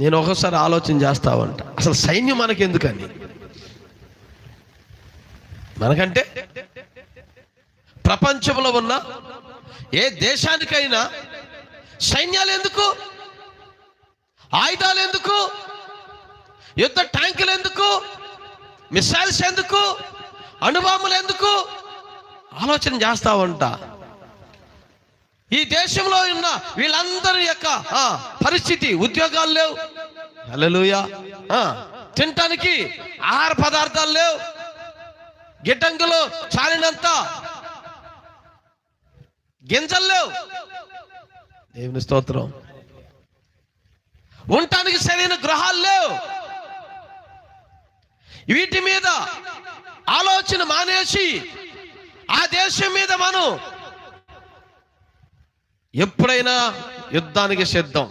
నేను ఒకసారి ఆలోచన చేస్తా ఉంటా, అసలు సైన్యం మనకి ఎందుకని? మనకంటే ప్రపంచంలో ఉన్న ఏ దేశానికైనా సైన్యాలు ఎందుకు, ఆయుధాలు ఎందుకు, యుద్ధ ట్యాంకులు ఎందుకు, మిసైల్స్ ఎందుకు, అణుబాంబులు ఎందుకు? ఆలోచన చేస్తా ఉంటా. ఈ దేశంలో ఉన్న వీళ్ళందరి యొక్క పరిస్థితి, ఉద్యోగాలు లేవు, హల్లెలూయా, తినటానికి ఆహార పదార్థాలు లేవు, గిడ్డంగులు చాలినంత గింజలు లేవు, దేవుని స్తోత్రం, ఉండటానికి సరైన గృహాలు లేవు. వీటి మీద ఆలోచన మానేసి ఆ దేశం మీద మనం ఎప్పుడైనా యుద్ధానికి సిద్ధం.